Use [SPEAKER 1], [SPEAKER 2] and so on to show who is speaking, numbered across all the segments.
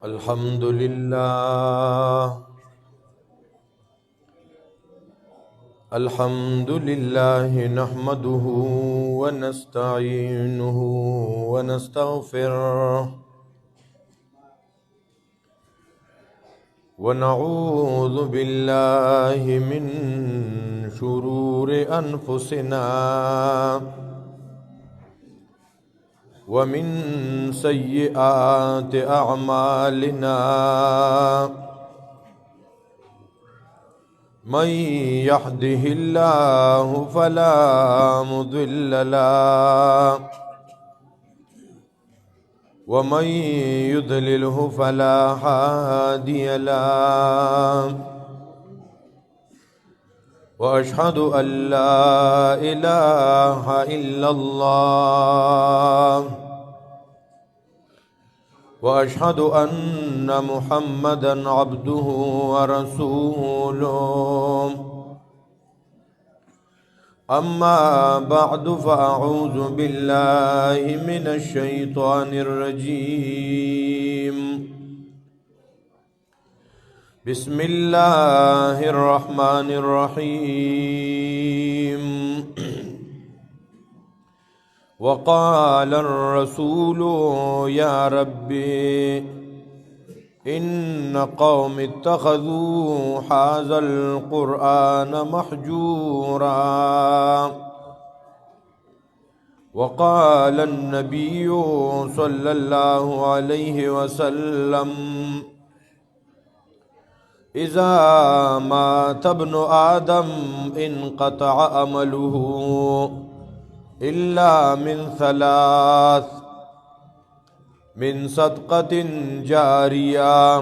[SPEAKER 1] الحمد لله نحمده ونستعينه ونستغفره ونعوذ بالله من شرور أنفسنا ومن سيئات أعمالنا من يهده الله فلا مضل له ومن يضلله فلا هادي له وأشهد أن لا إله إلا الله وأشهد أن محمدا عبده ورسوله أما بعد فأعوذ بالله من الشيطان الرجيم بسم الله الرحمن الرحيم وقال الرسول يا ربي إن قوم اتخذوا هذا القرآن محجورا وقال النبي صلى الله عليه وسلم إذا مات ابن آدم انقطع عمله إلا من ثلاث من صدقة جارية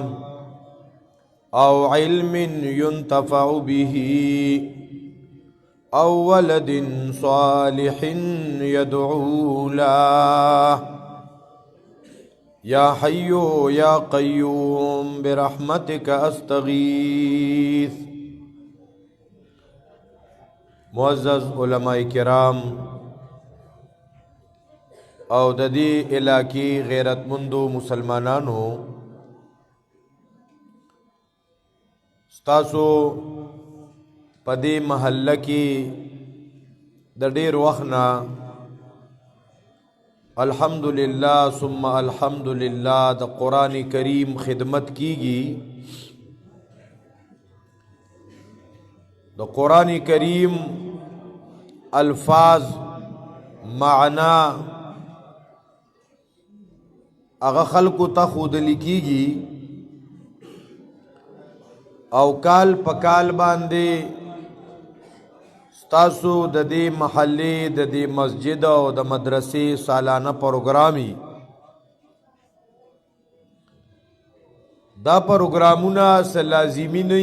[SPEAKER 1] أو علم ينتفع به أو ولد صالح يدعو له يا حي يا قيوم برحمتك أستغيث. معزز علماء کرام او د دې علاقې غیرتمندو مسلمانانو، ستاسو په دې محله کې د ډېر وخت نه الحمدلله ثم الحمدلله د قرآن کریم خدمت کیږي. د قرآن کریم الفاظ معنا اغه خلقو ته خودلی کیږي او کال پکال باندې ستاسو د دې محلې د دې مسجد او د مدرسې سالانه پروګرامي دا پروګرامونه لازمي نه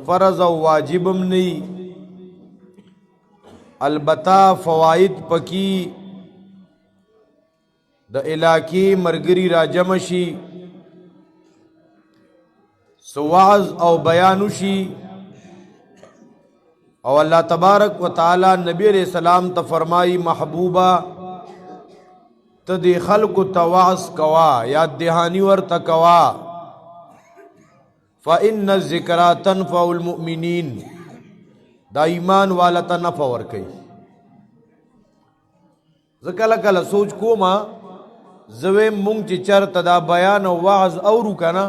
[SPEAKER 1] فرض او واجبم نه، البته فواید پکې د علاقې مرګري راجم شي، سواز او بیان شي، او الله تبارک و تعالی نبی علیہ السلام ته فرمائی محبوبہ تدی خلق تواس کوا یاد دہانی ورت کوا فإن الذکرى تنفع المؤمنین، دا ایمان والا ته نفع ورکي. زکل کله سوچ کوما زوی مونږ چې چرته دا بیان او وعظ اورو کنه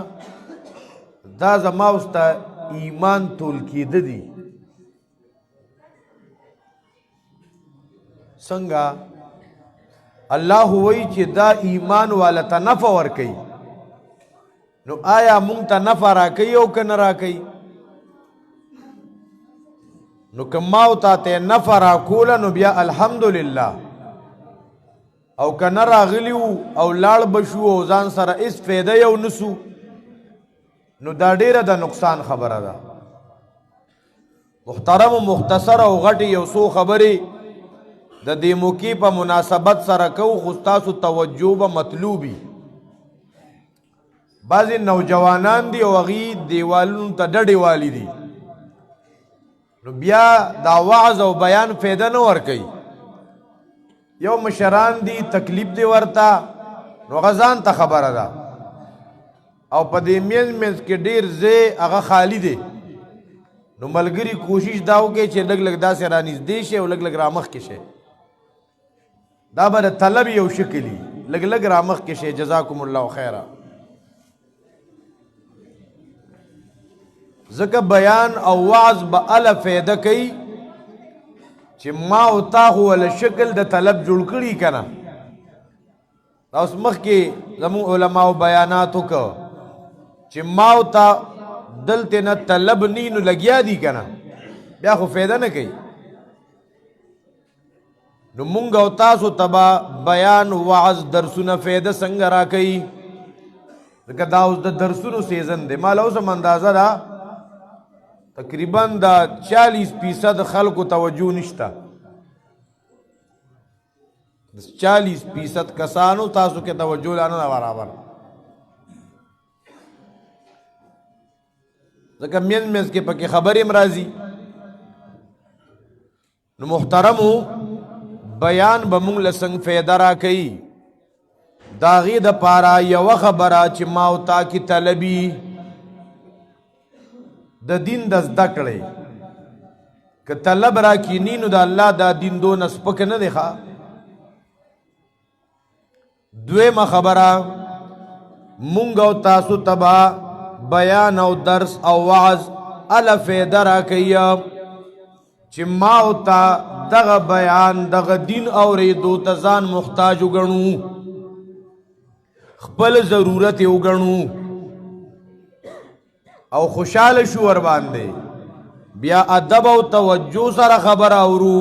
[SPEAKER 1] دا زما واست ایمان تول کېده دي. څنګه الله وی چې دا ایمان والا ته نفع ورکي، نو آیا مونږ ته نفع راکي او کنه راکي؟ نو کماو ته نفع راکوله نو بیا الحمدلله، او کنه راغلیو او لاړ بشو او ځان سره اس فایده یو نسو، نو دا ډیره د نقصان خبره ده. محترم و مختصر او غټي یو څو خبرې د دې موقع په مناسبت سره کو، خو ستاسو توجه به مطلوبي. بعضې نوجوانان دي او هغې دیوالونو ته ډډې والی دي، نو بیا دا وعظ او بیان فایده نه ورکوي. یو مشران دی تکلیف دی ورتا نو غزان ته خبره ده او په دې منځ کې ډېر ځای هغه خالی دی نو ملګري کوشش دا وکړي چې لږ لږ داسې رانږدې شي او لږ لږ رامخکې شي دا به د طلب یو شکلي لږ لږ رامخکې شي جزاکم الله خیره ځکه بیان او وعظ به اله فایده کوي چې ما او تا خو وله شکل د طلب جوړ کړي که نه دا اوس مخکې زموږ علماو بیانات وکړه چې ما او تا دلته نه طلب نی نو لګیا دي که نه بیا خو فایده نه کوي نو مونږ او تاسو ته به بیان وعظ درسونه فایده څنګه را کوي ځکه دا اوس د درسونو سیزن دی ما له اوس هم اندازه ده تقریبا د 40% خلکو توجه نشته 40% کسانو تاسو کې توجه لا نه برابر ځکه منځ کې پکې خبرې هم راځي نو محترمو بیان به مونږ له څنګه فایده راکوي د هغې دپاره یوه خبره چې ما او تا کې طلبي د دین د زده کړې که طلب راکینی نو د الله دا دین دونه سپک نه دی ښه دویمه خبره مونږ او تاسو ته به بیان او درس او وعظ اله فایده راکوي چې ما او تا دغه بیان دغه دین اورېدو ته ځان محتاج وګڼو خپل ضرورت یې وګڼو او خوشحاله شو ور باندې بیا ادب او توجه سره خبره اورو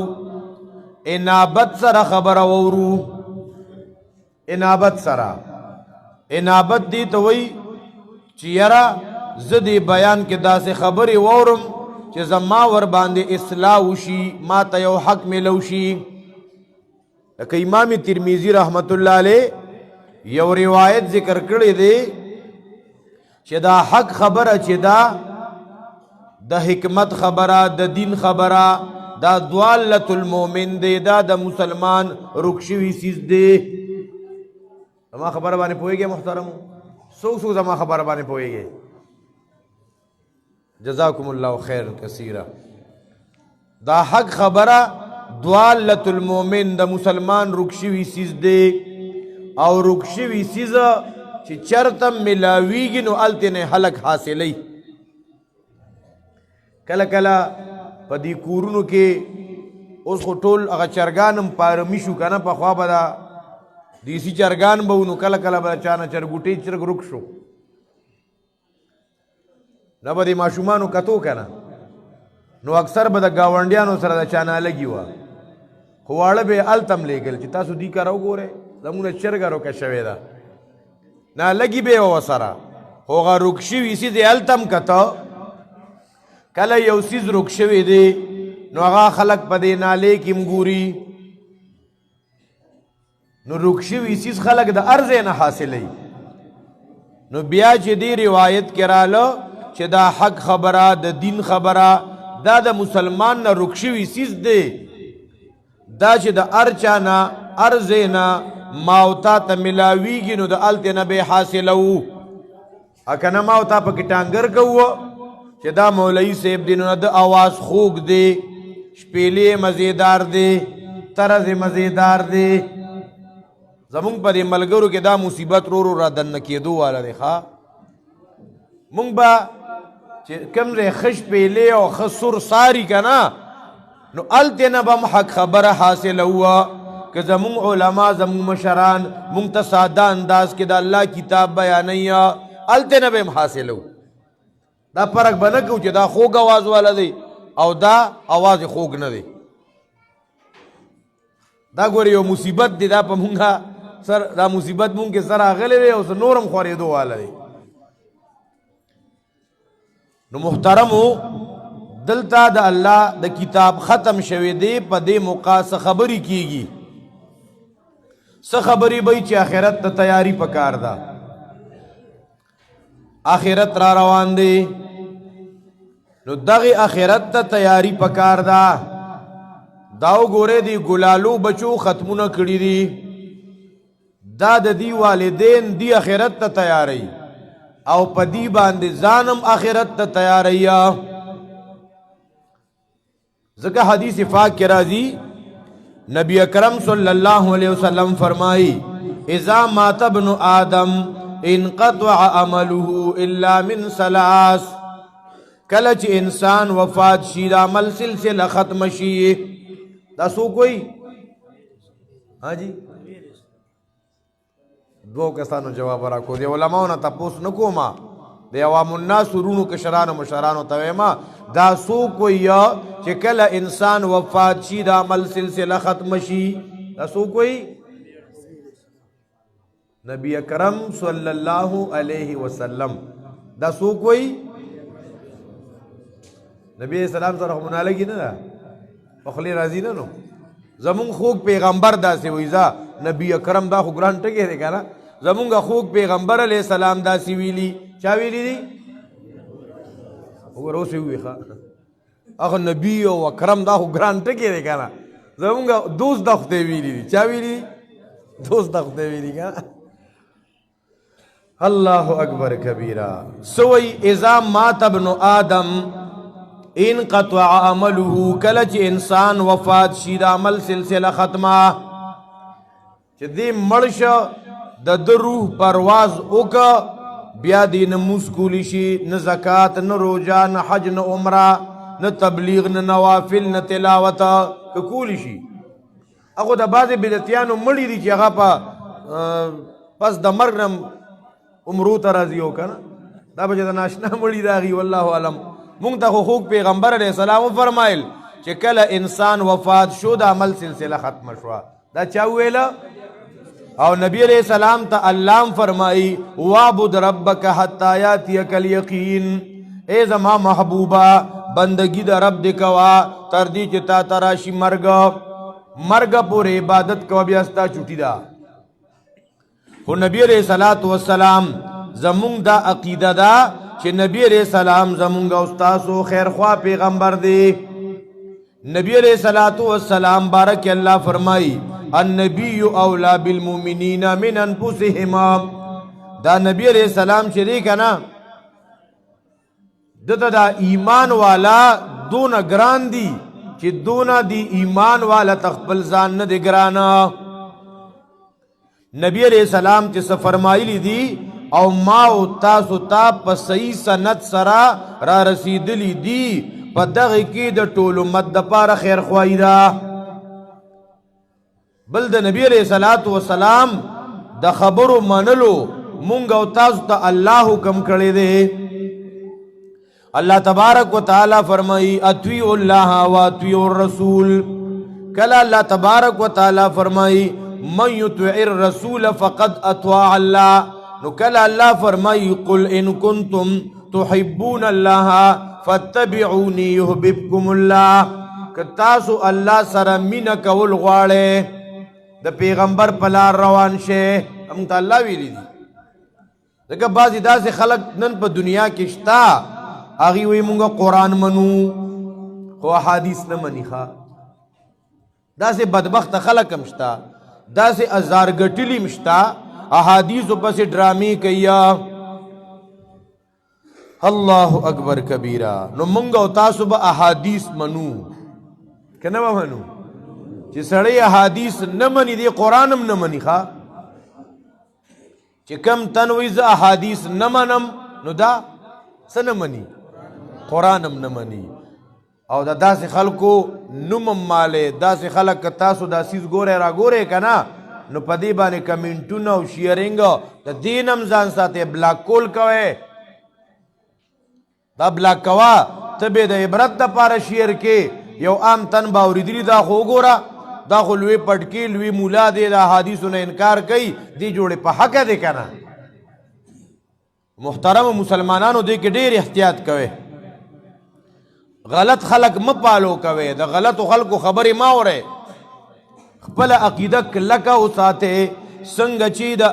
[SPEAKER 1] انابت سره خبره اورو انابت سره انابت دی ته وایي چې یاره زه دې بیان کې داسې خبرې واورم چې زما ور باندې اصلاح وشي ما ته یو حق میلو شي لکه امام ترمذي رحمت الله علیه یو روایت ذکر کړی دی چې دا حق خبره چې دا د حکمت خبره د دین خبره دا ضالة المؤمن دی دا د مسلمان رک شوي څیز دی زما خبره باندې پوهېږئ محترمو څوک زما خبره باندې پوهېږئ جزاکم الله خیر کثیره دا حق خبره ضالة المؤمن د مسلمان رک شوي څیز دی او رک شوي څیزه چې چرته ملاویږي نو هلته نه هلک حاصلی کله کله په دې کورونو کې اوس خو ټول هغه چرګان هم پارمي شو که نه پخوا به دا دیسي چرګان به نو کله کله به چا نه چرګوټی چرګ رک شو نه به دې ماشومانو کتو که نه نو اکثر به د ګاونډیانو سره د چا نالګي وه خو واړه به یې هلته هم لیږل چې تاسو دې کره وګورئ زموږ نه چرګه روکه شوې ده نالګي به یې وه ورسره خو هغه رک شوي څیز یې هلته هم کته کله یو څیز رک شوی دی نو هغه خلک په دې نالې کې هم ګوري نو رک شوي څیز خلک د هر ځای نه حاصلی نو بیا چې دې روایت کې راله چې دا حق خبره د دین خبره دا د مسلمان نه رک شوي څیز دی دا چې د هر چا نه هر ځای نه ما او تا ته ملاویږي نو د هلتې نه به حاصلوو که نه ما او تا پکې ټانګر کوو چې دا مولوي صاحب دی نو د اواز خوږ دی شپېلې مزیدار دی طرز مزیدار دی زمونږ په دې ملګرو کې دا مصیبت رو رو را دننه کېدو واله دی ښه مونږ به چې کوم ځای ښه شپېلې او ښه سر ساري که نه نو هلتې نه به هم حق خبره حاصلوه که زمونږ علما زمونږ مشران مونږ ته ساده انداز کې د الله کتاب بیانوي هلتې نه به هم حاصلو دا فرق به نه کوو چې دا خوږ اواز والا دی او دا اواز خوږ نه دی دا ګورې یو مصیبت دی دا په مونږه سر دا مصیبت مونږ کې سر راغلی دی او څه نور هم خورېدو والا دی نو محترمو دلته د الله د کتاب ختم شوی دی په دې موقع څه خبرې کیږي څه خبرې به چې آخرت ته تیاری پکار ده آخرت را روان دی نو دغه آخرت ته تیاری پکار ده دا وګوره دی ګلالو بچو ختمونه کړي دي دا د دی والدین دی آخرت ته تیاری او په دی باندې ځانم آخرت ته تیاری ځکه حدیث پاک کې راځي نبی اکرم صلی الله علیه وسلم فرمایي اذا مات ابن آدم انقطع عمله الا من ثلاث کله چې انسان وفات شي د عمل سلسله ختم شي دا سو کوئی ها جی دو کسانو جواب راکو دی علماء نه تاسو نکوما د عوام الناس ورونو کشرانو مشرانو ته ما دا سو کوئی چې کله انسان وفات شي د عمل سلسله ختم شي دا سو کوئی نبی اکرم صلی الله علیه وسلم دا سو کوئی نبی اسلام سره مونږ لګی نه دا خپل راضی نه نو زمون خوږ پیغمبر داسې وای ځا نبی اکرم دا خو ګران ټکی دی کنه زمونږ خوږ پیغمبر علی السلام داسې ویلی چا ویلی دی وګورئ اوس وی ښا هغه نبی او اکرم دا خو ګران ټکی دی کنه زمونږ دوست د خدای ویلی دی چا ویلی دوست د خدای ویلی کنه الله اکبر کبیره سوی اذا مات ابن آدم انقطع عمله کله چې انسان وفات شي د عمل سلسله ختمه چې دې مړ شه د روح پرواز وکړه بیا دې نه مونځ کولی شي نه زکات نه روژه نه حج نه عمره نه تبلیغ نه نوافل نه تلاوت که کولی شي هغه د بعضې بدعتیانو مړي دي چې هغه په پس د مرګ نه عمرو ته راځي او که نه دا به چې د ناشنا مړي د هغې والله علم مونږ ته خو خوږ پیغمبر علیه السلام وفرمایل چې کله انسان وفات شو د عمل سلسله ختمه شوه دا چا وویله او نبی علیہ السلام تا اللہ فرمائی وعبد ربک حتی یاتیک الیقین اے زما محبوبا بندگی دا رب دکوا تردی چتا تراشی مرگ پور عبادت کوا بیاستا چوٹی دا خو نبی علیہ السلام زمونگ دا عقیدہ دا چھ نبی علیہ السلام زمونگ استاسو خیر خواہ پیغمبر دے نبی علیہ السلام بارک اللہ فرمائی النبی اولا بالمؤمنین من انفسهم دا نبی علیہ السلام شریک ہے نا دا ایمان والا دون گران دی چی دونا دی ایمان والا تخبل زان ند گرانا نبی علیہ السلام چی سفرمائلی دی او ما او تاسو تا پا صحیح سنت سرا را رسیدلی دی پا دغی کی دا طول امت دا پارا خیر خواهی دا بل د نبی علیہ السلام د خبرو منلو مونږ او تاسو ته الله حکم کړی دی الله تبارک وتعالی فرمایي اطیعوا الله واطیعوا الرسول کله الله تبارک وتعالی فرمایي من یطع الرسول فقد اطاع الله نو کله الله فرمایي قل ان کنتم تحبون الله فاتبعوني يحببكم الله که تاسو الله سره مینه کول غواړئ د پیغمبر پلار روان شه هم ته الله ویلی دي ځکه بعضې داسې خلک نن په دنیا کې شته هغې وایي مونږ قرآن منو خو احادیث نه مني ښه داسې بدبخته خلک هم شته داسې ازارګټلي هم شته احادیثو پسې ډرامې کوي الله اکبر کبیره نو مونږ او تاسو به احادیث منو که نه به منو چې سړی احادیث نه مني دی قرآن هم نه مني ښه چې کم تن وایي زه احادیث نه منم نو دا څه نه مني قرآن هم نه مني او دا داسې خلکو نوم هم مالی داسې خلک که تاسو دا سیز ګورئ را ګورئ که نه نو په دې باندې کمنټونه او شیرینګ د دین هم ځان ساتئ بلاک کول کوئ دا بلاک کوه ته به د عبرت دپاره شیر کې یو عام تن به اورېدلي دا خو وګوره دا خو لوی پټکی لوی مولا دی دا حدیثو نه انکار کوي دی جوړې په حقه دی که نه محترم مسلمانانو دی کې ډېر احتیاط کوئ غلط خلق مه پالو کوئ د غلطو خلکو خبرې مه اورئ خپله عقیده کلکه وساتئ څنګه چې د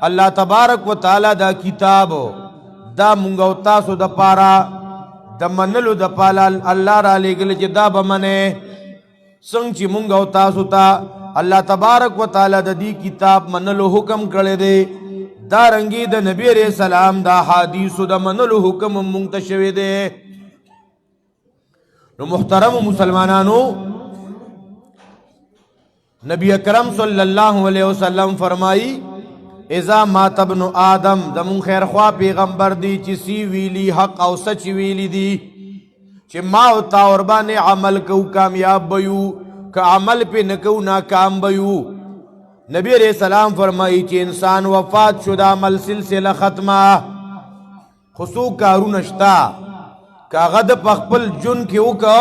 [SPEAKER 1] الله تبارک وتعالی دا کتاب دا مونږ او تاسو دپاره د منلو دپاره الله را لېږلی چې دا به منئ څنګه چې مونږ او تاسو ته الله تبارک وتعالی د دې کتاب منلو حکم کړی دی دا رنګي د نبی علیہ السلام دا حدیثو د منلو حکم مونږ ته شوی دی. نو محترم مسلمانانو نبی اکرم صلی اللہ علیہ وسلم فرمائی اذا مات ابن آدم زمون خیرخوا پیغمبر دی چی سی ویلی حق او سچ ویلی دی چی ما او تاوربان عمل کو کامیاب بیو که عمل پی نکو ناکام بیو. نبی علیہ السلام فرمائی چی انسان وفات شد عمل سلسلہ ختمہ خصو کارو نشتا کاغد پخپل جن کیو کا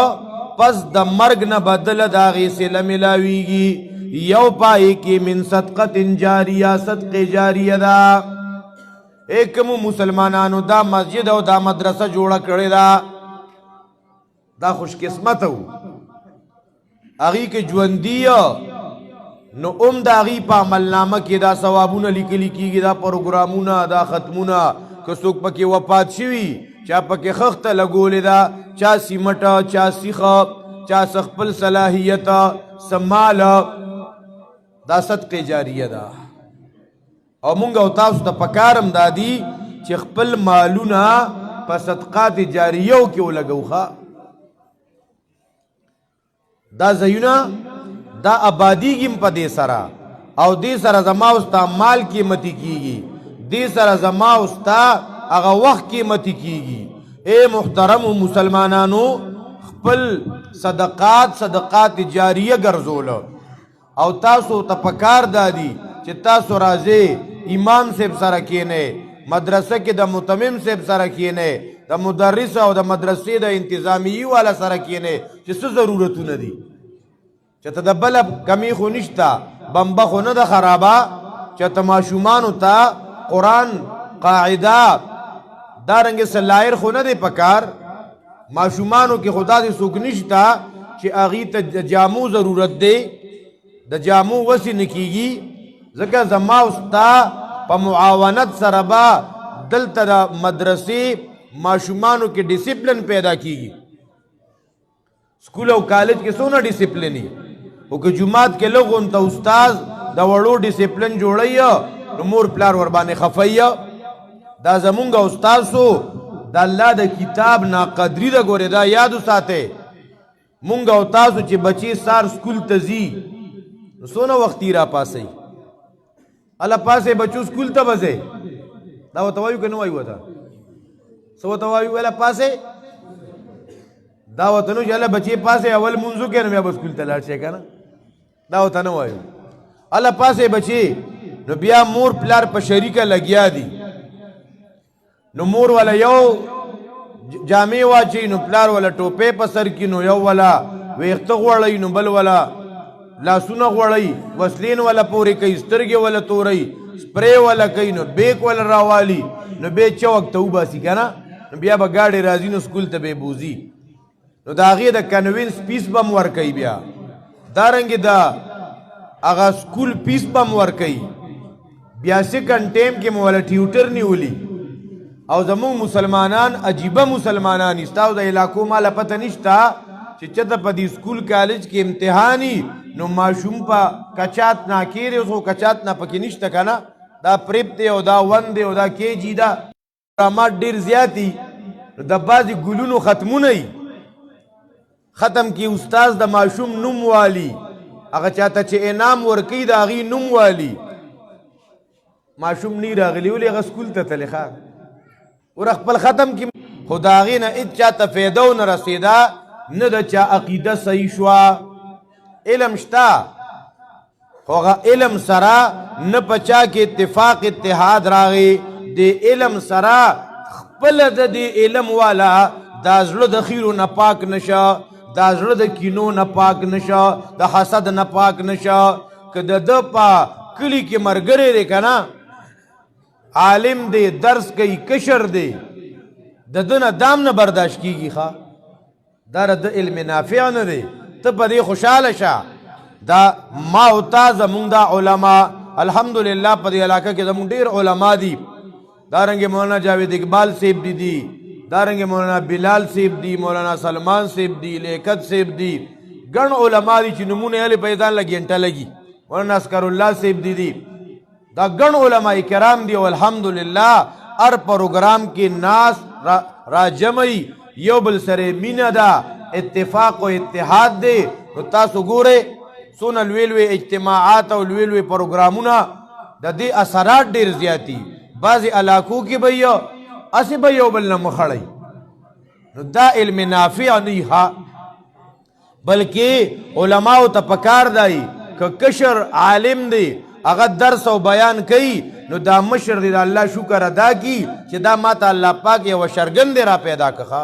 [SPEAKER 1] پس د مرگ نہ بدل داغی سے لملاویگی یو پائی کی من صدقت جاریہ صدق جاریہ دا. ایک مسلمانانو دا مسجد او دا مدرسہ جوڑا کرے دا خوش قسمت ہو اغی کے جوندی نو دا اغی پا عمل نامہ کی دا ثوابونا لکلی کی گی دا پروگرامونا دا ختمونا کسوک پاکی وفات شوی چا پاکی خخت لگولی دا چا سیمٹا چا سیخا چا سخپل صلاحیتا سمالا دا صدق جاریہ دا. او مونگا او تاسو تا پکارم دا دی چی خپل مالونا پا صدقات جاریو کیو لگو خوا دا زیونا دا آبادی گیم پا دے سرا او دے سرا زما استا مال قیمتی کیگی دے سرا زما استا اغا وقت قیمتی کیگی. اے محترم مسلمانانو خپل صدقات جاریہ گرزولو او تاسو تا پکار دادی چی تاسو رازے امام سیب سارا کینے مدرسہ کی دا متمم سیب سارا کینے دا مدرس او دا مدرسے دا انتظامی والا سارا کینے چی سو ضرورتو ندی چی تا دا بلب کمی خو نشتا بمبا خو ندا خرابا چی تا معشومانو تا قرآن قاعدہ دارنگ سلائر خو ندے پکار معشومانو کی خدا دی سوک نشتا چی اغی تا جامو ضرورت دے دا جامو وسی نکیگی ذکر زما استا پا معاونت سربا دلتا دا مدرسی معشومانو کی ڈسپلن پیدا کیگی. سکول او کالج کے سونا ڈسپلنی او کہ جماعت کے لوگ انتا استاز دا وڑو ڈسپلن جوڑی نمور پلار وربانی خفائی دا زمونگا استاز سو دا اللہ دا کتاب نا قدری دا گوری دا یادو ساتے مونگا او تاسو چی بچی سار سکول تزی سونا وقتی را پاسی اللہ پاسے بچو سکول تا بزے دا و توایو کنو آئیو تا سو توایو اللہ پاسے دا و تنو چی اللہ بچی پاسے اول منزو کے نمی اب سکول تا لارشے کنا دا و تنو آئیو اللہ پاسے بچی نو بیا مور پلار پا شریکہ لگیا دی نو مور والا یو جامع واچی نو پلار والا ٹوپے پا سر کی نو یو والا ویخت غوڑی نو بل والا لاسونا غوڑی وسلین والا پوری کئی سترگی والا توری سپرے والا کئی نو بیک والا راوالی نو بے چوک تو باسی کنا نو بیا با گاڑی رازی نو سکول تا بے بوزی نو دا آغی دا کنوینس پیس بم ورکی بیا دارنگی دا آغا سکول پیس بم ورکی بیا سیکنڈ ٹیم کے مولا ٹیوٹر نیولی او زمون مسلمانان عجیبہ مسلمانان استاو دا علاقو مالا پتہ نشتا چی چتا پا دی سکول کالج کے امتحانی نو معشوم پا کچات نا کیرے اسو کچات نا پکی نشتا کنا دا پریپ دے او دا ون دے او دا کے جی دا رامات دیر زیادی دا بازی گلونو ختمو نئی ختم کی استاز دا معشوم نم والی اگا چاہتا چی انام ورکی دا اغی نم والی معشوم نی راغلی ولی اگا سکول تا تلخا اور اخپل ختم کی خدا غی نا ات چاہتا فیدو نا رسیدا نا چا عقیدہ صحیح شوا علم شتا خوغا علم سرا نا پچا کے اتفاق اتحاد راغی دے علم سرا خپل دا دے علم والا دا زلو دا خیرو نا پاک نشا دا زلو دا کینو نا پاک نشا دا حسد نا پاک نشا کہ دا دا پا کلی کے مرگرے دے کنا عالم دے درس کئی کشر دے دا دنا دام نا برداشت کی گی خواہ دا دا علم نافع نا دے تب دے خوشحال شا دا ماوتا زمون دا علماء الحمدللہ پا دے علاقہ کے زمون دیر علماء دی دارنگے مولانا جاوید اقبال سیب دی دارنگے مولانا بلال سیب دی مولانا سلمان سیب دی لیکت سیب دی ګڼ علما دي چې نمونه یې په ځان له ګنټه لګي مولانا اسکر الله صاحب دي دا ګڼ علما کرام دي او الحمدلله هر پروګرام کې ناس را جمعي یو بل سره مینه ده اتفاق او اتحاد دی نو تاسو ګورئ څونه لوی لوی اجتماعات او لوی لوی پروګرامونه د دې اثرات ډېر زیاتي بعضې علاقو کې به یو هسې به یو بل نه مخړئ نو دا علم نافع نه ها بلکې علماو ته پکار دی که کشر عالم دی هغه درس او بیان کوي نو دا مشر دی د الله شکر ادا کی چې دا ماته الله پاک یوه شرګندې را پیدا کړه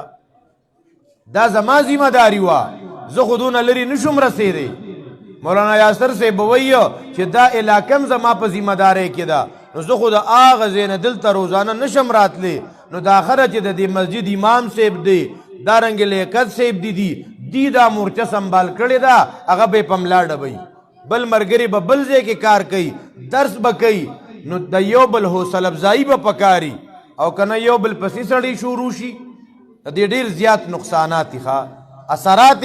[SPEAKER 1] دا زما ذمه داري وه زه خو دونه لرې نشم رسېدی مولانا یاسر صاحب به وایي چې دا علاقه هم زما په ذمه دارۍ کې ده نو زه خو د هغه ځای نه دلته روزانه نشم راتلی نو د آخره چې د دې مسجد امام صاحب دی دارنګې لیاقت صاحب دی دا مورچه سنبال کړې ده هغه به یې په ملا ډبوي بل ملګري به بل ځای کې کار کوي درس به کوي نو د یو بل حوصله افزایي به پکاري او که نه یو بل پسې سړی شروع شي د دې ډېر زیات نقصانات دي اثرات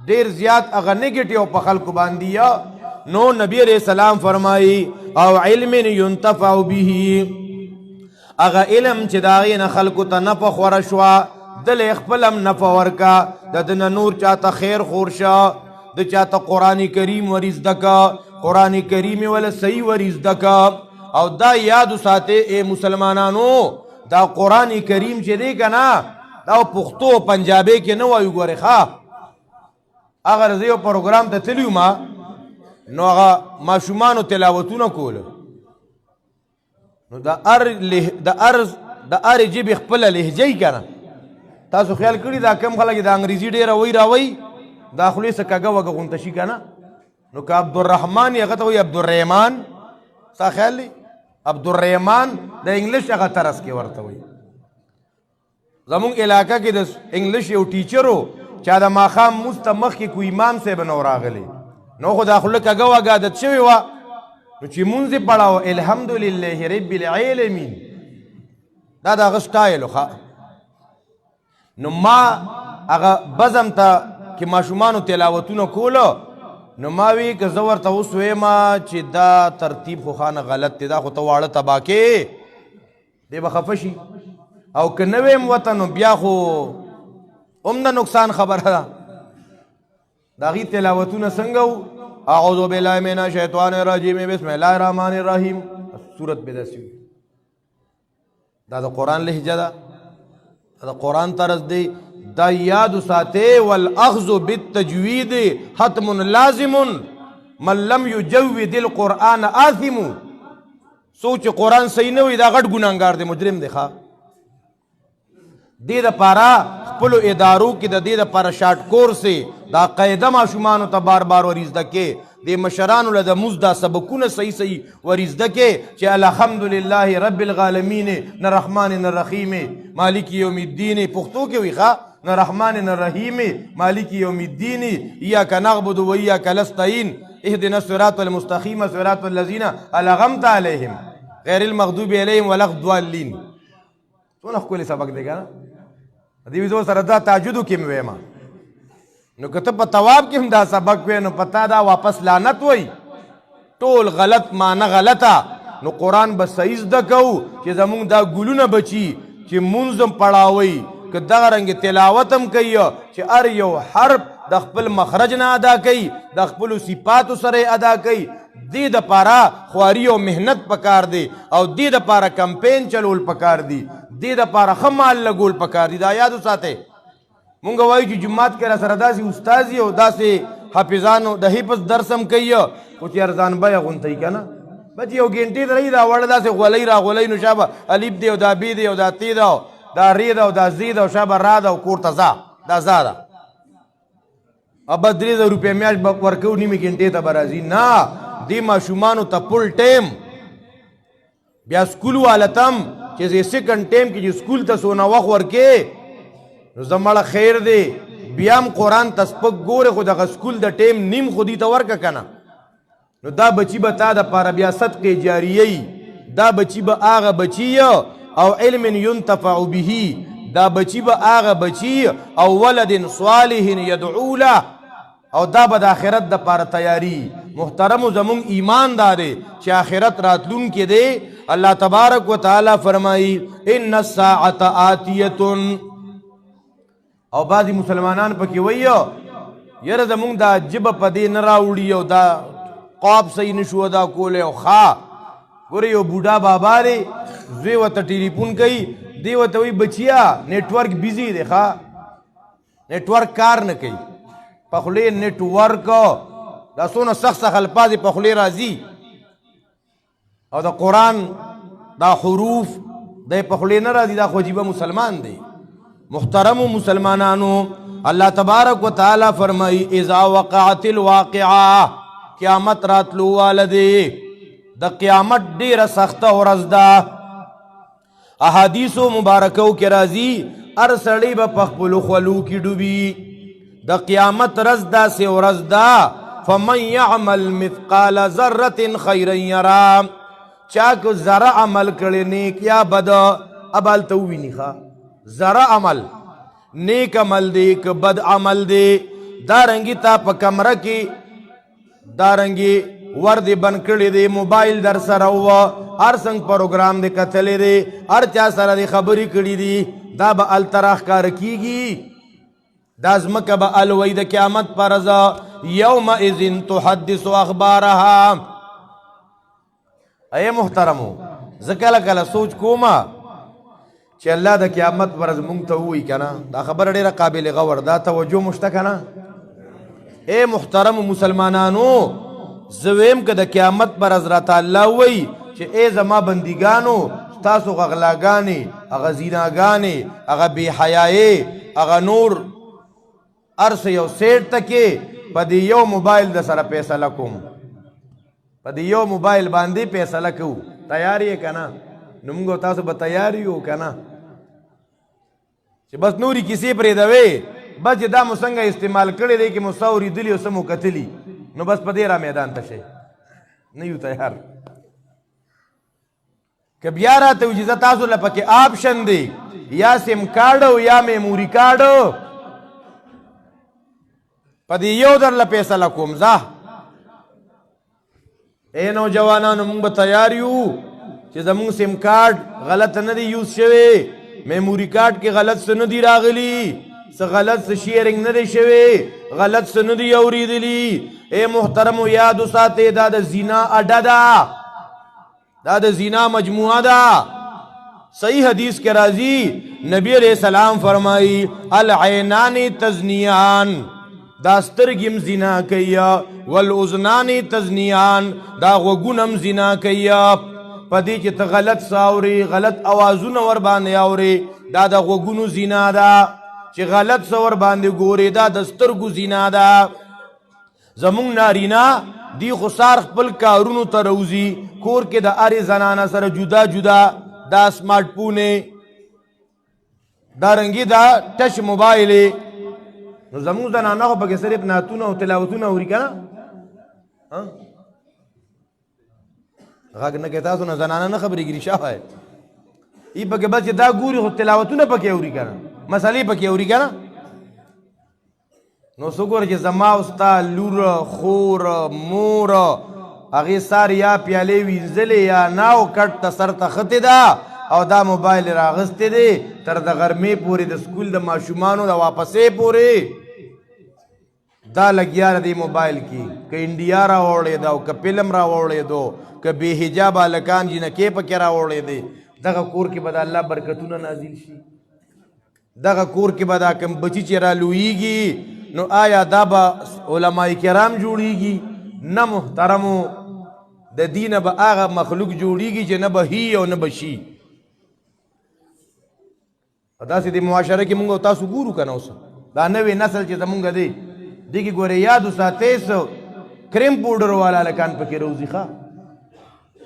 [SPEAKER 1] ډېر زیات هغه نیګیټیو په خلکو باندې نو نبی علیہ السلام فرمایي او علم ينتفع به هغه علم چې د هغې نه خلکو ته نفع خوره شوه دله خپل هم نفع ورکه د ده نه نور چاته خیر خور شه د چاته قرآن کریم ور زده که قرآن کریم ولا صحیح ور زده که او دا یادو ساتئ ای مسلمانانو دا قرآن کریم چې دی که نه دا پښتو او پنجابۍ کې نه وایو ګورې ښه هغه زه یو پروګرام ته تللی ما نو هغه ماشومانو تلاوتونه کوله نو د هرې ژبې خپله لهجه یي که نه تاسو خیال کړي دا کم خلک د انګریزي ډېره وی راوی دا خولې څه کږه وږه غونته شي که نه نو که عبدالرحمن یې هغه ته وایي عبدالرحمن ستا خیال دی عبدالرحمن د انګلیش هغه طرز کې ورته وایي زمونږ علاقه کې د انګلیش یو ټیچر و چا د ماښام مونځ ته مخکې کو امام صاحب نه راغلی نو خو دا خوله کږه وږه عادت شوې وه نو چې مونځ یې پړاوه الحمدلله رب العالمین دا د هغه سټایل و نو ما هغه بزم ته چې ماشومانو تلاوتونه کولو نو ما وی که زه ورته اوس ویمه چې دا ترتیب خو خانه غلط دی دا خو ته واړه تباه کې دی به خفه شي او که نه ویم ورته نو بیا خو هم د نقصان خبره ده د هغې تلاوتونه څنګه و اعوذ بالله من الشیطان الرجیم بسم الله الرحمن الرحیم صورت به داسې دا د قرآن لهجه ده دا قرآن طرز دی دا یاد ساته والاخذ بالتجوید حتم لازم من لم یجود القرآن آثم سوچ قرآن صحیح نه وي دا غټ ګناهګار دی مجرم دی ښه دې دپاره خپلو ادارو کې د دې دپاره شارټ کورس دا قاعده ماشومانو ته بار بار ور زده کې د مشرانو له د مونځ دا سبقونه صحیح ور زده کې چې الحمدلله رب العالمین نه رحمان نه رحیم مالک یوم الدین پښتو کې وي ښه نه رحمان نه رحیم مالک یوم الدین ایاک نعبد و ایاک نستعین اهدنا الصراط المستقیم صراط الذین انعمت علیهم غیر المغضوب علیهم ولا الضالین څونه ښکلی سبق دی که نه دې ویزو سره دا تهجدو کې مې ویمه نو که ته په تواب کې هم دا سبق وی نو پتا دا واپس لعنت وی ټول غلط معنی غلطه نو قرآن به صحیح زده کوو چې زمونږ دا ګلونه بچي چې مونځ هم پړاوئ که دغه رنګې تلاوت هم کوي چې هر یو حرف د خپل مخرج نه ادا کوي د خپلو صفاتو سره ادا کوي دې دپاره خواري او محنت پکار دی او دې دپاره کمپین چلول پکار دی دې دپاره ښه مال لګول پکار دي دا یادو ساتئ مونږ وایو چې جومات کې را سره داسې استاد او داسې حافظانو د حفظ درس هم کوي خو چې ارزان بیه غونتی که نه بچ یو ګنټې ته رهي دا وړه داسې غولۍ را غولۍ نو شابه الف دی او دا بی دی او دا تی ده دا ری ده او دا زی ده او شابه را ده او کور ته ځه دا ځه ده ابه 3000 روپۍ میاشت به ورکوو نیمې ګنټې ته به راځي نه دې ماشومانو ته فل ټایم بیا سکول والتم چې زه سیکنډ ټایم کې چې سکول ته څونه وخت ورکې نو زمړه خیر دی بیا هم قرآن ته سپک ګورې خو دغه سکول د ټایم نیم خو دې ته ورکه که نه نو دا بچي به تا دپاره بیا صدقې جاریه دا بچي به هغه بچي او علم ينتفع به دا بچي به هغه بچي او ولد صالح يدعو له او دا به د آخرت د پاره تیاری. محترمو زمونږ ایمان دا دی چې آخرت راتلون کې دی. الله تبارک و تعالی فرمایي ان الساعة آتیة. او بعضی مسلمانان پکې وایي یره زمونږ دا جبه په دې نه راوړي او دا قاب صحیح نشو ادا کولی او ښه ګورې یو بوډا بابا دی زوی ورته ټلیفون کوي دی ورته وایي بچیا نیټورک بیزي دی ښه نیټورک کار نه کوي په خولې نیټورک دا څونه سخت سخت الفاظ په خولې راځي او د قرآن دا حروف دی په خولې نه راځي دا خو عجیبه مسلمان دی. محترمو مسلمانانو اللہ تبارک و تعالی فرمائی اذا وقعت الواقعہ قیامت راتلو والدے دا قیامت دیر سخت ورځ ده. احادیثو مبارکو کے رازی ارسڑی با پخپلو خلو کی ڈوبی دا قیامت رز دا سے ورځ ده. فمن یعمل مثقال ذرت خیرا یرا چاکو ذرا عمل کرے نیک یا بد ابال تووینی خواہ ذرا عمل نیک عمل دے کہ بد عمل دے دارنگی تا پا کمرہ کی دارنگی ورد بن کردی دے موبائل در سر ہوا ہر سنگ پروگرام دے کتلے دے ہر چا سر دے خبری کردی دی دا با التراخ کار کی گی دا ازمکہ با الوی دا قیامت پر رضا یوم اذن تحدث اخبارها. اے محترمو زکل سوچ کوما چې الله د قیامت ورځ مونږ ته ووایي که نه دا خبره ډېره قابل غور دا توجه مو شته که نه. اے محترمو مسلمانانو زه ویم که د قیامت په ورځ راته الله ووایي چې ای زما بندګانو ستاسو هغه غلاګانې هغه زیناګانې هغه بېحیایې هغه نور هر څه یو سیټ ته کې په دې یو موبایل د سره فیصله کوم په دې یو موبایل باندې فیصله کوو. تیار یې که نه؟ نو موږ تاسو به تیار یو که نه چې بس نوري کیسې پرېږدوې بس چې دا مو څنګه استعمال کړی دی کې مو څه اورېدلي او څه مو کتلي نو بس په دې را میدان ته شئ نه یو تیار. که بیا راته وي چې زه تاسو له پکې آپشن دی یا سیم کارډ او یا میموري کارډ په دې یو درله فیصله کوم ځه. ای نوجوانانو موږ به تیار یو چې زمونږ سیم کارډ غلط نه دی یوز شوی میموري کارډ کې غلط څه نه دی راغلی څه غلط څه شیرنګ نه دی شوی غلط څه نه دی اورېدلي. اے محترمو یاد وساتئ دا د زنا اډه ده دا د زنا مجموعه ده. صحیح حدیث کے راضی نبی علیہ السلام فرمائی العینان تزنیان دا سترگیم زنا کیا والاذنان تزنیان دا غوگونم زنا کیا پدی چې ته غلط ساوري غلط اوازونه ور باندې اوري دا د غوګونو زنا ده چې غلط سور باندې ګوري دا د سترګو زنا ده. زمونږ نارینا دی خسار خپل کارونو ته روزي کور کې د اری زنانه سره جدا جدا دا سمارټ فون دا رنګي دا ټچ موبایل نو زمونږ زنانه خو پکې صرف نعتونه او تلاوتونه اوري که نه غږ نه کوي تاسو نه زنانه نه خبرېږي شاوه ای پکې بس چې دا ګوري خو تلاوتونه پکې اوري که نه مسلې پکې اوري که نه. نو څه ګوره چې زما او ستا لور خور مور هغې سار یا پیالې وینځلې یا ناو کټ ته سر ته ختې ده او دا موبایل راغستی دی تر د غرمې پورې د سکول د ماشومانو د واپسې پورې دا لګیا دی موبایل کې که انډیا راوړی ده او که فلم راوړېدو که بې حجابه هلکان جنکې پکې راوړېدې دغه کور کې به د الله برکتونه نازل شي دغه کور کې به دا کوم بچي چې رالویږي نو آیا دا به علماء کرام جوړیږي نه محترمو د دینه به هغه مخلوق جوړیږي چې نه به هی او نه به شي. داسې د معاشره کې مونږ تاسو ګورو که نه اوس دا نوې نسل چې زمونږ دی دې کې ګورې یاد وساتئ څه کریم پوډر والا هلکان پکې روزي ښه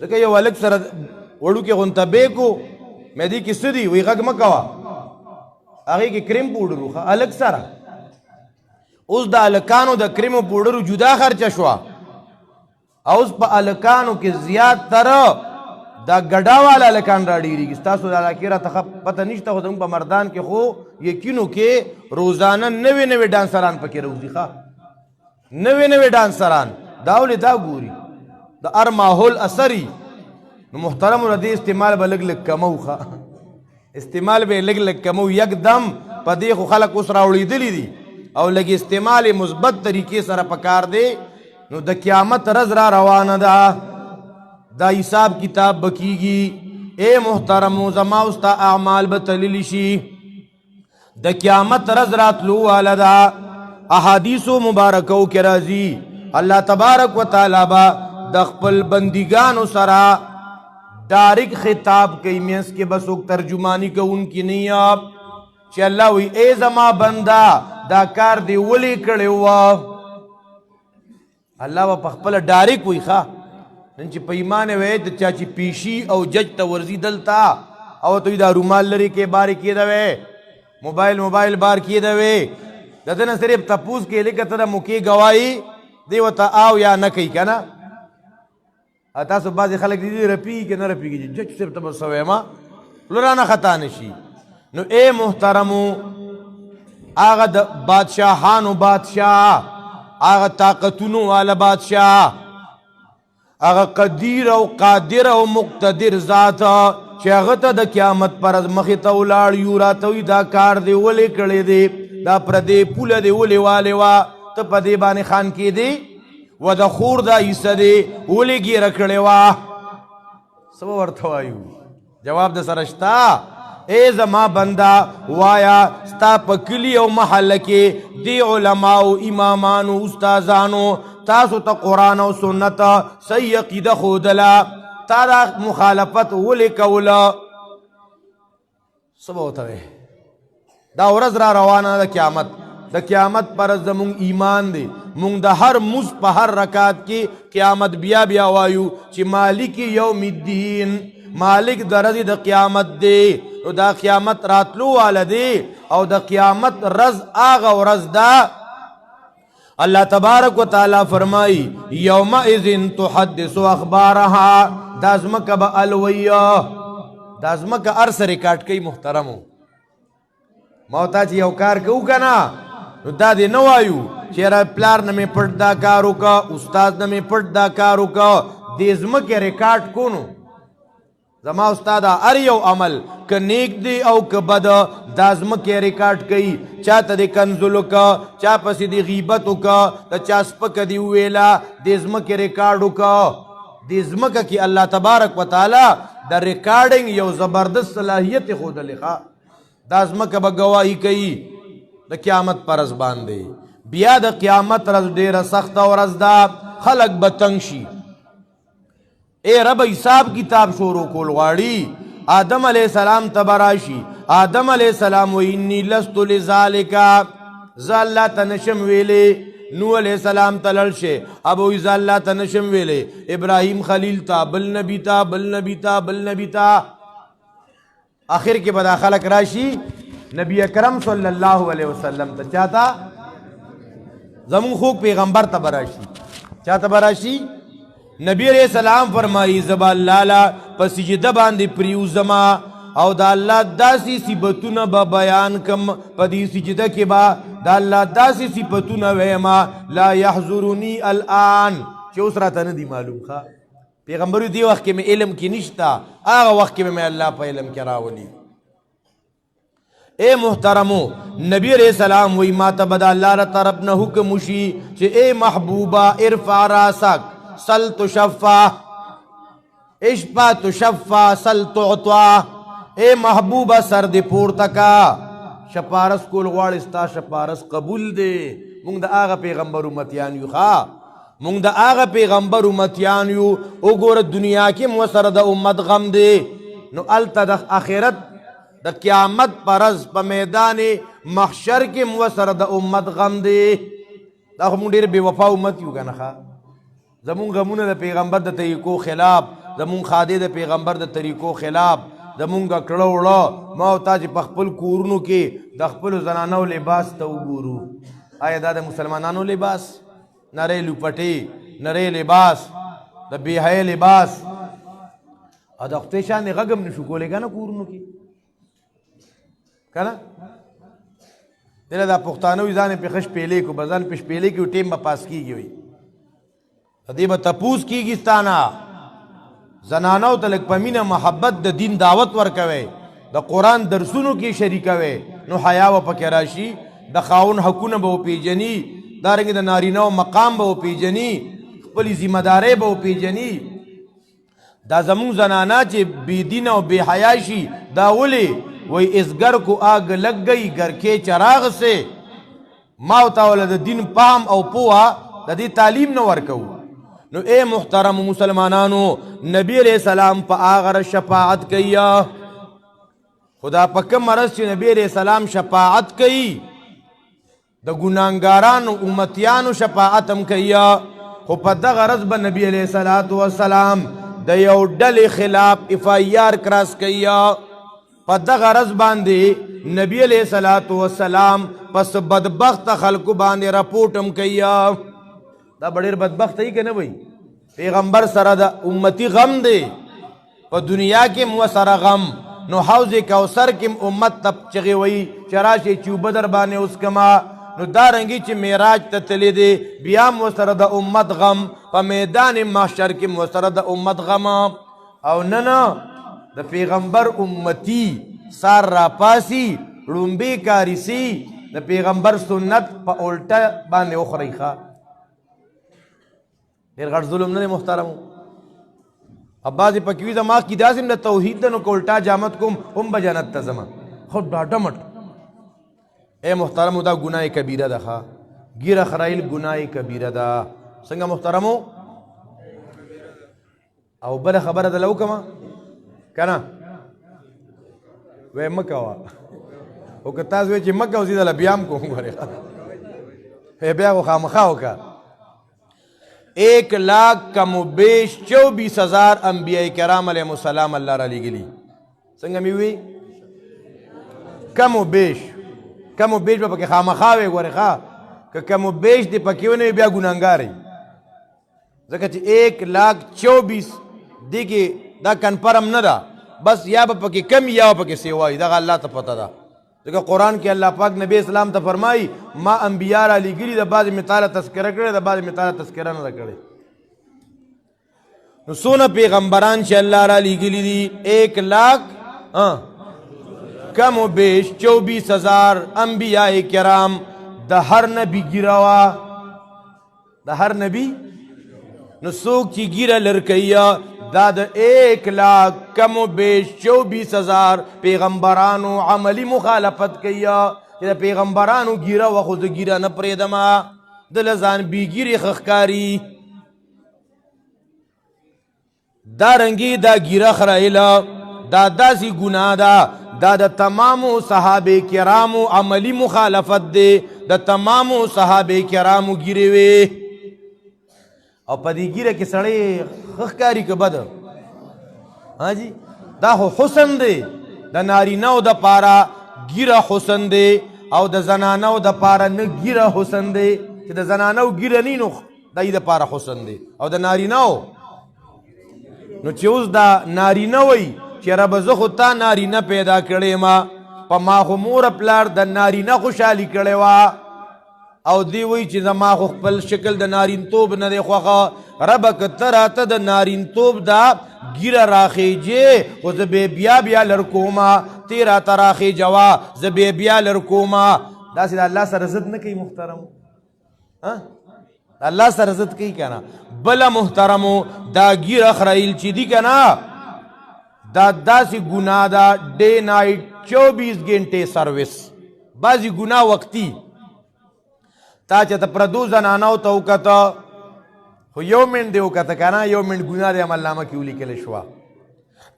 [SPEAKER 1] لکه یو هلک سره وړوکې غونته بیکو مې دې کې څه دي وایي غږ مه کوه هغې کې کریم پوډر و ښه هلک سره اوس د هلکانو د کریمو پوډرو جدا خرچه شوه او اوس په هلکانو کې زیات تر دا ګډا والا هلکان را ډېرېږي ستاسو د علاقې راته پته نشته خو زموږ په مردان کې خو یقینو کې روزانه نوې نوې ډانسران پکې روزي ښه نوې نوې ډانسران دا ولې دا ګوري د هر ماحول اثري نو محترمو د دې استعمال به لږ لږ کمو ښه استعمال به لږ لږ کمو یکدم په دې خو خلک اوس راوړېدلي دي او لږ استعمال مثبت طریقې سره پکار دی نو د قیامت ورځ را روانه ده دا حساب کتاب به کیږي اے محترمو زما او ستا اعمال به تللی شي د قیامت ورځ راتلو واله ده احادیثو مبارکو کې راځي الله تبارک وتعالی به د خپل بندګانو سره ډایرک خطاب کوي مینس کې بس څوک ترجمانی کوونکي نه یاب چې الله وی اے زما بندا دا کار دی ولې کړی و الله به په خپله ډایرک وی ښه نن چې په ایمان وی د چا چې پیشي او جج ته ورځي دلته او ته دا رومال لري کې بارې کېده وی موبایل بار کېده وی د ده نه صرف تپوس کې لکه ته د موقع ګواهي دی ورته آو یا نه کوي که نه تاسو بعضې خلک دي رپیږي که نه رپیږي جج صاحب ته به څه ویمه خوله رانه خطا نه شي نو اے محترمو هغه د بادشاهانو بادشاه هغه طاقتونو والا بادشاه هغه قدیر او قادر او مقتدر ذات چې هغه ته د قیامت پر ورځ مخې ته ولاړ یو راته وي دا کار دی ولې کړی دی دا پردې پوله دی ولې والې وه ته په دې باندې خان کېدې و د خور دا حصه دی ولې ګیره کړې وه څه به ورته وایو جواب د سره شته اے زما بندا وایا ستا په کلي او محله کې دی علماو امامانو استادانو تاسو ته قرآن او سنت صحیح عقیده ښودله تا دا مخالفت ولې کوله څه به ورته وایې دا ورځ را روانه ده قیامت د قیامت پر زمونږ ایمان دی مونږ د هر مز په هر رکعت کې قیامت بیا وایو چې مالک یوم الدین مالک د ورځې د قیامت دی نو دا قیامت راتلو واله دی او د قیامت ورځ هغه ورځ ده الله تبارک وتعالی فرمایي یومئذ تحدث اخبارها دا ځمکه به الویه دا ځمکه هر څه ریکارډ کوي محترمو ما ته چې یو کار کوو که نه نو دا دې نه وایو چې یاره پلار نه مې پټ دا کار وکړه استاد نه مې پټ دا کار وکړه دې ځمکې ریکارډ کو نو زما استاد هر یو عمل که نیک دی او که بد دا ځمکې ریکارډ کوي چا ته دې کنځل وکړه چا پسې دې غیبت وکړه د چا سپکه دې وویله دې ځمکې ریکارډ وکړه دې ځمکه کې الله تبارک وتعالی د ریکارډینګ یو زبردست صلاحیت یې ښودلې ښه دا ځمکه به ګواهي کوي د قیامت پر ورځ باندې بیا د قیامت ورځ ډېره سخته ورځ ده خلک به تنګ شي اے رب حساب کتاب شروع کول غواړي آدم علیہ السلام ته به راشي آدم علیہ السلام و انی لست لذالک زه الله ته نشم ویلی نوح علیہ السلام ته لړ شي ابو زه الله ته نشم ویلی ابراهیم خلیل ته بل نبی ته آخر کې به دا خلک راشي نبی اکرم صلی الله علیه وسلم ته چاته زمون خوږ پیغمبر ته به راشي چاته به راشي نبی علیہ السلام فرمایي زبا الله لا په سجده باندې پریوزما او د الله داسې صفتونه به بیان کم په دې سجده کې به د الله داسې صفتونه ویما لا یحضرنی الان چې اوس راته نه دي معلوم ښه پیغمبرو دی وخت کې مې علم کې نشته هغه وخت کې مې الله په علم کې راولي اے محترمو نبی علیہ السلام وی ما ته به د الله له طرف نه حکم وشي چې اے محبوبه ارفع راسک سل تشفع اشفع تشفع سل تعطا اے محبوبه سر دې پورته کا شپارس کول غواړې ستا شپارس قبول دی مونږ د هغه پیغمبر امتیان یو ښه مونږ د هغه پیغمبر امتیان یو وګوره دنیا کې مو سره د امت غم دی نو هلته د آخرت د قیامت پر ورځ په میدان محشر کې مو سره د امت غم دی دا خو مونږ ډېر بې وفا امت یو که نه ښه زمون غمونه د پیغمبر د طریقو خلاف زمون خادې د پیغمبر د طریقو خلاف زمونږ کړه وړه ما او تا چې په خپل کورونو کې د خپلو زنانو لباس ته وګورو آیا دا د مسلمانانو لباس نری لوپټې نری لباس د بې حیا لباس او د خدای شان غږ هم نشو کولی که نه کورونو کې که نه دله دا پښتانه وي ځان یې پې ښه شپېلې کو به ځان پې شپېلې کړي ټیم به پاس کېږي وي د دې به تپوس کېږي ستا نه زنانو ته لږ په مینه محبت د دین دعوت ورکوئ د قرآن درسونو کې شریکوئ نو حیا به پکې راشي د خاون حقونه به وپېژني دارنګې د نارینهو مقام به وپېژني خپلې ذمهدارۍ به وپېژني دا زمونږ زنانا چې بې دین او بې حیا شي دا ولې وی اس گر کو آگ لگ گئی گر کے چراغ سے ما ورته د دین پام او پوها د دې تعلیم نه ورکو نو اے محترم مسلمانانو نبی علیہ السلام په هغه شفاعت کوي خدا په کوم مرض چې نبی علیہ السلام شفاعت کوي د ګناهګارانو امتیانو شفاعت هم کوي خو په دغه غرض به نبی علیہ السلام د یو ډلې خلاف اف آی آر کراس کوي په دغه غرض باندې نبی علیہ السلام پس بدبخت خلکو باندې رپورټ هم کوي دا ډېر بدبخت دی که نه وای پیغمبر سره د امتی غم دی په دنیا کې مو سره غم نو حوض کوثر کې امت ته چغې وایي چې راشئ چوبه در باندې وڅکما نو دارنګې چې معراج ته تللی دی بیا مو سره د امت غم په میدان محشر کې مو سره د امت غم او نه د پیغمبر امتی سار را پاسی ړومبې کاری سي د پیغمبر سنت په الټه باندې وخورئ ښه ډېر غټ ظلم نه دی محترمو اب بعضې پکې وي زما کې داسې د توحید ده نو که الټا جامت کوم هم به جنت ته ځمه خو ډاډه مټ اے محترمو دا ګناه کبیره ده ښه ګیره خرایل ګناه کبیره ده څنګه محترمو او بله خبره ده له وکړمه که نه وی مه کوه او که تاسو وایئ چې مه کوه زه دله بیا هم کوم ګورې بیا خو خامخا وکړه 1,00,000 کم و بیش 24,000 انبیاء کرام علیہ السلام اللہ را لگلی سنگا میوی کم و بیش با پاکی خامخاوی گوری خواه که کم و بیش دی پاکیونی بیا گناهگاری ځکه چې 1,24,000 دی کې دا کنفرم نه ده بس یا به پکې کم یا به پکې سیوای دغه الله ته پته ده ځکه قرآن کې الله پاک نبی اسلام ته فرمایي ما انبیا را لیږلي د بعضې مثاله تذکره کړې د بعضې مثاله تذکره نه ده کړې نو څونه پیغمبران چې الله را لیږلي دي 1,00,000 کم و بیش 24,000 انبیاء کرام د هر نبی ګیره وه د هر نبی نو څوک چې ګیره لرکوي دا د 1,00,000 کم و بیش 24,000 پیغمبرانو عملی مخالفت کوي چې د پیغمبرانو ګیره وه خو زه ګیره نه پرېږدمه دله ځان بېګیرې ښه ښکاري دارنګې دا ګیره خرایله دا داسې ګناه ده دا د تمامو صحابه کرامو عملی مخالفت دی د تمامو صحابه کرامو ګیرې وې او په دې ګیره کې سړی ښه ښکاري که بده جی دا خو حسن دی د نارینهو دپاره ګیره حسن دی او د زنانو دپاره نه ګیره حسن دی چې د زنانو ګیره نی نو د دې دپاره حسن دی او د نارینهو نو چې اوس دا نارینه وی چې ربه زه خو تا نارینه پیدا کړی ما په ما خو مور پلار د نارینه خوشحالي کړې وه او دی وی چې زما خو خپل شکل د نارینتوب نه دی خوښه ربه که ته راته د نارینتوب دا ګیره راخیجې خو زه بیا بیا لرکومه تی راته راخیجوه زه بیا لرکومه داسې د الله سره ضد نه کوي محترمو الله سره ضد کوي که نه بله محترمو دا ګیره خرایل چې دي که نه دا داسې ګناه ده ډے نایټ 24 घंटे سروس بعضې ګناه وقتي تا چې ته پردو زنانو ته وکته خو یو منټ دې وکته که نه یو منټ ګناه دې عملنامه کې ولیکلی شوه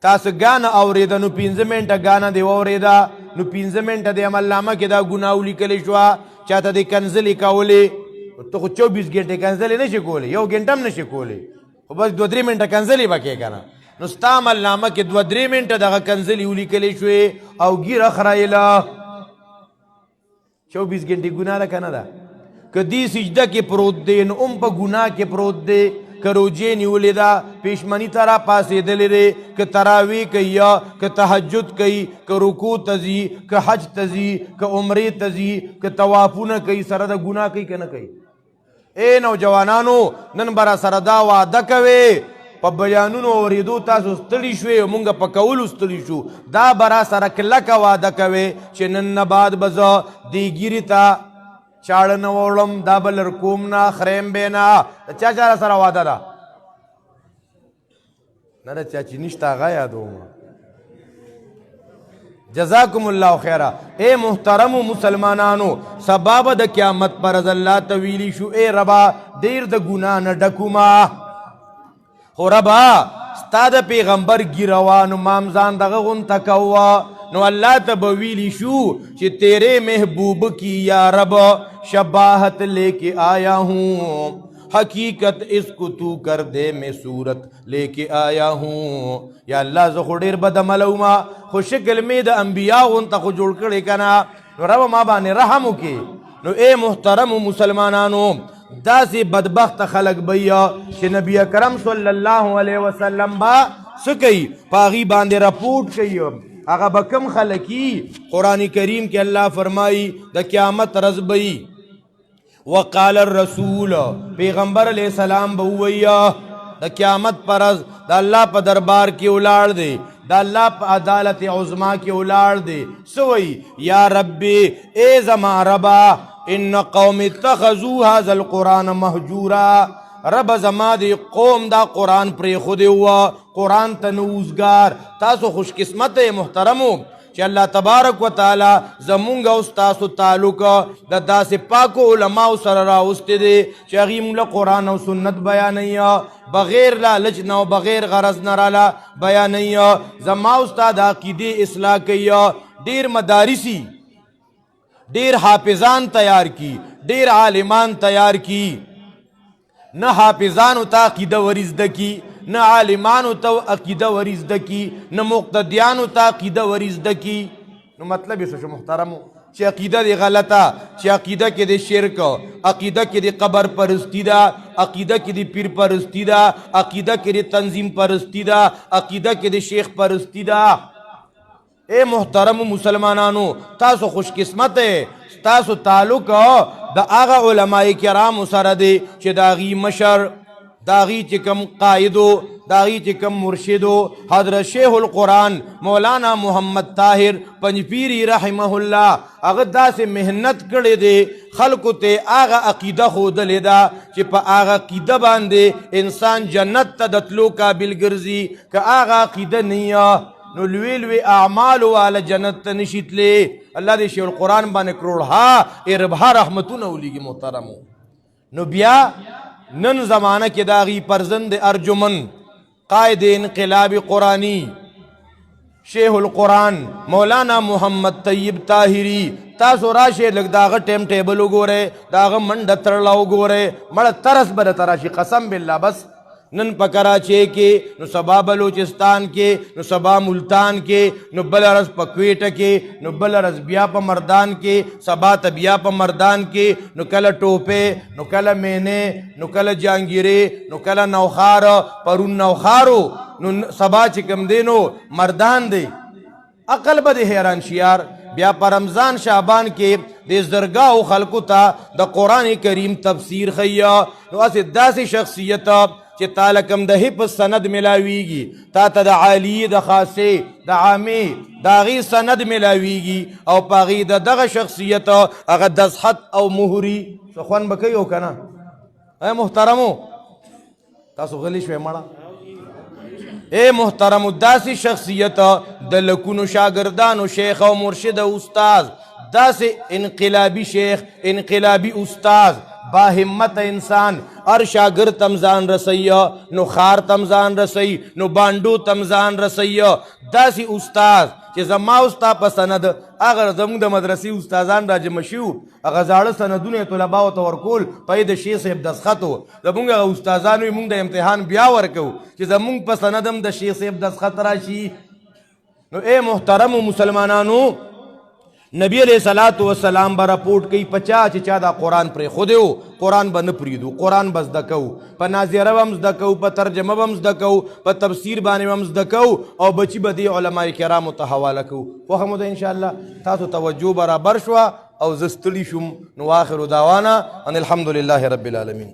[SPEAKER 1] تاسو ګانه اورېده نو 15 منټه ګانه دې واورېده نو 15 منټه دې عملنامه کې دا ګناه ولیکلی شوه چاته دې کنځلې کولې ته خو 24 घंटे کنځلې نه شي کولی یو ګنټه هم نه شي کولی خو بس 2-3 منټه کنځلې به کې که نه نو ستا عملنامه کې 2-3 منټه دغه کنځلې ولیکلی شوې او ګیره خرایله 24 घंटे ګناه ده که نه ده که دی سجده کې پروت دی نو ام په ګناه کې پروت دی که روجې نیولې ده پېشمني ته را پاڅېدلی دی که تراویح کوي یا که تهجد کوي که رکوع ته ځي که حج ته ځي که عمرې ته ځي که طوافونه کوي سره د ګناه کوي که نه کوي ای نوجوانانو نن به را سره دا وعده کوې په بیانونو اورېدو تاسو ستړي شوې او مونږ په کولو ستړي شو دا به را سره کلکه وعده کوې چې نن نه بعد به زه دې ګیرې ته چاړه نه وړم دا به لر کوم نه خریم به نه د چا چا سره وعده ده نه د چا چې نشته هغه یادوم جزاکم الله خیره اے محترم مسلمانانو سبا به د قیامت پر از الله ته ویلی شو اے ربا ډېر د ګناه نه ډکوما خو ربا ستا د پیغمبر ګیروانو مام ځان دغه غونته کوه نو اللہ تب ویلی شو کہ تیرے محبوب کی یا رب شباہت لے کے آیا ہوں حقیقت اس کو تو کر دے میں صورت لے کے آیا ہوں یا اللہ زخو ډیر بد عملوما خو شکل می د انبیاء غونته خو جوړ کړی کنه نو رب ما باندې رحم وکړي نو اے محترم مسلمانانو داسې بدبخت خلق بیا چې نبی اکرم صلی الله علیه وسلم با سکی پاغي باندې رپورټ کوي هغه به کم خلقی قرآن کریم کې الله فرمائی د قیامت رز بئی وقال الرسول پیغمبر علیہ السلام بویا د قیامت پر رز د الله په دربار کې ولاړ دی د الله په عدالت عظما کې ولاړ دی سوئی یا ربی اے زما ربا ان قوم اتخذوا هذا القرآن مهجورا رب زما دی قوم دا قرآن پری خود ہوا قرآن تنوزگار تاسو خوش قسمت محترمو چې الله تبارک و تعالی زمونږ او ستاسو تعلق د داسې پاکو علماو سره راوستی دی چې هغوی موږ له قرآن او سنت بیانوي بغیر لالچ نه او بغیر غرض نه راله بیانوي زما او ستا د عقیدې اصلاح کوي ډېر مدارسي ډېر حافظان تیار کی ډېر عالمان تیار کی نه حافظانو ته عقیده ورزده کی نه عالمانو ته عقیده ورزده کی نه مقتدیانو ته عقیده ورزده کی نو مطلب یې څه شو محترمو چې عقیده دی غلطه چې عقیده کې د شرک عقیده کې د قبر پرستی ده عقیده کې د پیر پرستی ده عقیده کې د تنظیم پرستی ده عقیده کې د شیخ پرستی ده اے محترم مسلمانانو تاسو خوش قسمت تاسو تعلق د هغه علماء کرام سره دی چې د هغې مشر د هغې چې کوم قایدو د هغې چې کوم مرشدو حضرت شیخ القرآن مولانا محمد طاهر پنجپیری رحمه الله هغه داسې محنت کړی دی خلکو ته هغه عقیده ښودلې ده چې په هغه عقیده باندې انسان جنت ته د تلو قابل ګرځي که هغه عقیده نه نو لوی لوی اعمالو والا جنت ته نشي تللی الله دې شیخ القرآن باندې کروڑها اربها رحمتونه ولیږي محترمو نو بیا نن زمانہ کې د هغې فرزند ارجمن قائد انقلاب قرآنی شیخ القرآن مولانا محمد طیب طاهری تاسو راشئ لږ د هغه ټایم ټیبل وګورئ د هغه منډه تړله وګورئ مړه ترس به درته راشي قسم بالله بس نن په کراچۍ کې نو سبا بلوچستان کې نو سبا ملتان کې نو بل ورځ په کویټه کې نو بل ورځ بیا په مردان کې سبا ته بیا په مردان کې نو کله ټوپې نو کله مینې نو کله جهانګیرې نو کله نوخار پرون نوخارو نو سبا چې کوم دی نو مردان دی عقل به د حیران شیار بیا په رمضان شعبان کې د زرګاو خلکو ته د قرآن کریم تفسیر خیا نو اسې داسې شخصیت چې تاله کم د حفظ سند ملاویږي تا ته د عالیې د خاصې د عامې د هغې سند ملاویږي او په هغې د دغه شخصیت هغه دسخط او مهري څه خوند به کوي او که نه محترمو تاسو غلی شوئ مړه اے محترمو داسې شخصیت د لکونو شاگردانو شیخ او مرشد او استاز داسې انقلابی شیخ انقلابی استاز با همت انسان ار شاگرد تمزان رسی نو خار تمزان رسی نو باندو تمزان رسی داسی استاز چې زما استا په سند اگر زموږ د مدرسې استادان را جمع شو هغه زاړه سندونه طلباو ته ورکول په د شیخ صاحب دسخط و زموږ هغه استادانو موږ د امتحان بیا ورکو چې زموږ په سند هم د شیخ صاحب دسخط راشي نو اے محترم مسلمانانو نبی علیہ الصلوۃ والسلام به رپورټ کوي پچا چې چا دا قرآن پرې خودیو قرآن به نه پریدو قرآن به زده کوو په ناظره به هم زده کوو په ترجمه به هم زده کوو په تفسیر باندې به هم زده کوو او بچي به دې علما کرامو ته حواله کوو خوښه مو ده انشاءالله تاسو توجه برابر شوه او زه ستړي شوم نو آخر دعوانا ان الحمد لله رب العالمین